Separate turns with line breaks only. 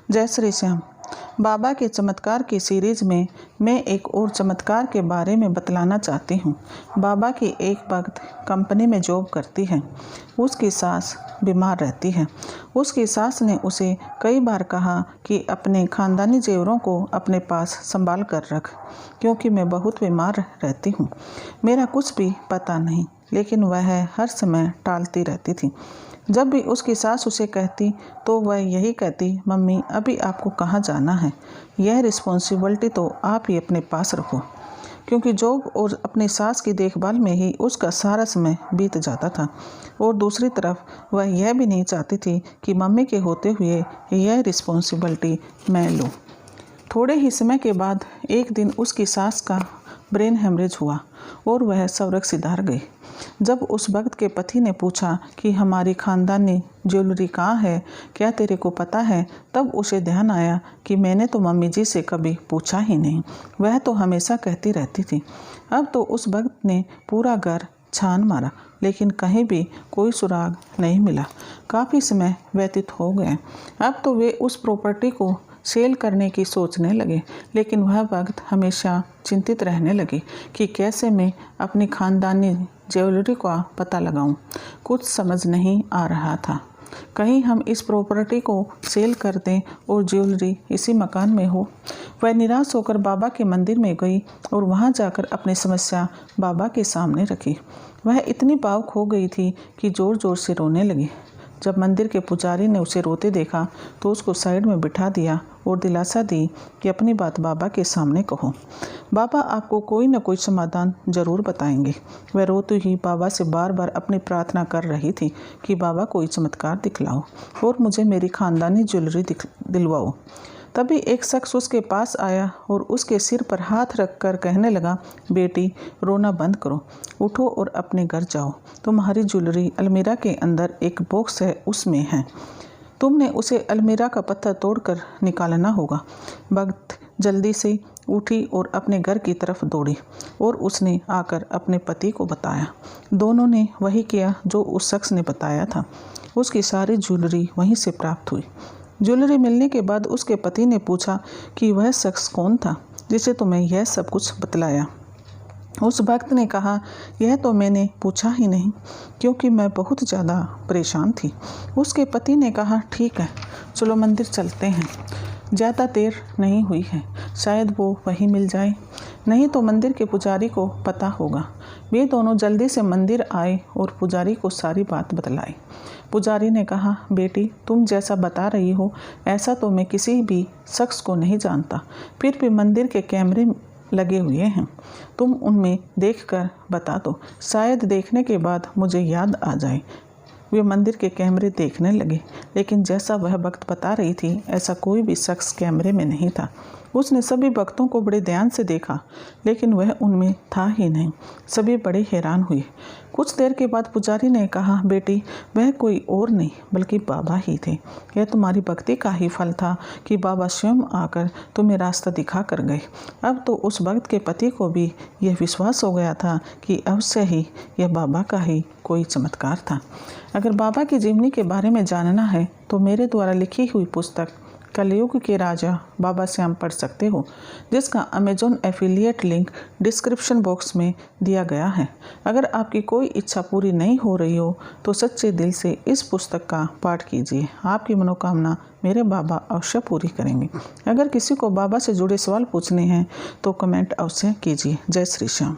जय श्री श्याम। बाबा के चमत्कार की सीरीज में मैं एक और चमत्कार के बारे में बतलाना चाहती हूँ। बाबा की एक भक्त कंपनी में जॉब करती है। उसकी सास बीमार रहती है। उसकी सास ने उसे कई बार कहा कि अपने खानदानी जेवरों को अपने पास संभाल कर रख, क्योंकि मैं बहुत बीमार रहती हूँ, मेरा कुछ भी पता नहीं। लेकिन वह हर समय टालती रहती थी। जब भी उसकी सास उसे कहती तो वह यही कहती, मम्मी अभी आपको कहाँ जाना है, यह रिस्पॉन्सिबिलिटी तो आप ही अपने पास रखो। क्योंकि जॉब और अपनी सास की देखभाल में ही उसका सारा समय बीत जाता था। और दूसरी तरफ वह यह भी नहीं चाहती थी कि मम्मी के होते हुए यह रिस्पॉन्सिबिलिटी मैं लूँ। थोड़े ही समय के बाद एक दिन उसकी सास का ब्रेन हेमरेज हुआ और वह सवरक सिधार गई। जब उस भक्त के पति ने पूछा कि हमारी खानदानी ज्वेलरी कहाँ है, क्या तेरे को पता है, तब उसे ध्यान आया कि मैंने तो मम्मी जी से कभी पूछा ही नहीं, वह तो हमेशा कहती रहती थी। अब तो उस भक्त ने पूरा घर छान मारा, लेकिन कहीं भी कोई सुराग नहीं मिला। काफ़ी समय व्यतीत हो गए। अब तो वे उस प्रॉपर्टी को सेल करने की सोचने लगे, लेकिन वह वक्त हमेशा चिंतित रहने लगी कि कैसे मैं अपनी खानदानी ज्वेलरी का पता लगाऊं। कुछ समझ नहीं आ रहा था। कहीं हम इस प्रॉपर्टी को सेल कर दें और ज्वेलरी इसी मकान में हो। वह निराश होकर बाबा के मंदिर में गई और वहां जाकर अपनी समस्या बाबा के सामने रखी। वह इतनी भावुक हो गई थी कि ज़ोर ज़ोर से रोने लगी। जब मंदिर के पुजारी ने उसे रोते देखा तो उसको साइड में बिठा दिया और दिलासा दी कि अपनी बात बाबा के सामने कहो, बाबा आपको कोई न कोई समाधान जरूर बताएंगे। वह रोती ही बाबा से बार बार अपनी प्रार्थना कर रही थी कि बाबा कोई चमत्कार दिखलाओ और मुझे मेरी खानदानी ज्वेलरी दिलवाओ। तभी एक शख्स उसके पास आया और उसके सिर पर हाथ रखकर कहने लगा, बेटी रोना बंद करो, उठो और अपने घर जाओ। तुम्हारी ज्वेलरी अलमीरा के अंदर एक बॉक्स है, उसमें है। तुमने उसे अलमीरा का पत्थर तोड़कर निकालना होगा। भक्त जल्दी से उठी और अपने घर की तरफ दौड़ी और उसने आकर अपने पति को बताया। दोनों ने वही किया जो उस शख्स ने बताया था। उसकी सारी ज्वेलरी वहीं से प्राप्त हुई। ज्वेलरी मिलने के बाद उसके पति ने पूछा कि वह शख्स कौन था जिसे तुम्हें यह सब कुछ बतलाया। उस भक्त ने कहा, यह तो मैंने पूछा ही नहीं, क्योंकि मैं बहुत ज़्यादा परेशान थी। उसके पति ने कहा, ठीक है चलो मंदिर चलते हैं, ज़्यादा देर नहीं हुई है, शायद वो वहीं मिल जाए, नहीं तो मंदिर के पुजारी को पता होगा। वे दोनों जल्दी से मंदिर आए और पुजारी को सारी बात बतलाई। पुजारी ने कहा, बेटी तुम जैसा बता रही हो ऐसा तो मैं किसी भी शख्स को नहीं जानता, फिर भी मंदिर के कैमरे लगे हुए हैं, तुम उनमें देखकर बता दो, शायद देखने के बाद मुझे याद आ जाए। वे मंदिर के कैमरे देखने लगे, लेकिन जैसा वह भक्त बता रही थी ऐसा कोई भी शख्स कैमरे में नहीं था। उसने सभी भक्तों को बड़े ध्यान से देखा, लेकिन वह उनमें था ही नहीं। सभी बड़े हैरान हुए। कुछ देर के बाद पुजारी ने कहा, बेटी वह कोई और नहीं बल्कि बाबा ही थे। यह तुम्हारी भक्ति का ही फल था कि बाबा स्वयं आकर तुम्हें रास्ता दिखा कर गए। अब तो उस भक्त के पति को भी यह विश्वास हो गया था कि अवश्य ही यह बाबा का ही कोई चमत्कार था। अगर बाबा की जीवनी के बारे में जानना है तो मेरे द्वारा लिखी हुई पुस्तक कलयुग के राजा बाबा श्याम पढ़ सकते हो, जिसका Amazon affiliate link description box में दिया गया है। अगर आपकी कोई इच्छा पूरी नहीं हो रही हो तो सच्चे दिल से इस पुस्तक का पाठ कीजिए, आपकी मनोकामना मेरे बाबा अवश्य पूरी करेंगे। अगर किसी को बाबा से जुड़े सवाल पूछने हैं तो कमेंट अवश्य कीजिए। जय श्री श्याम।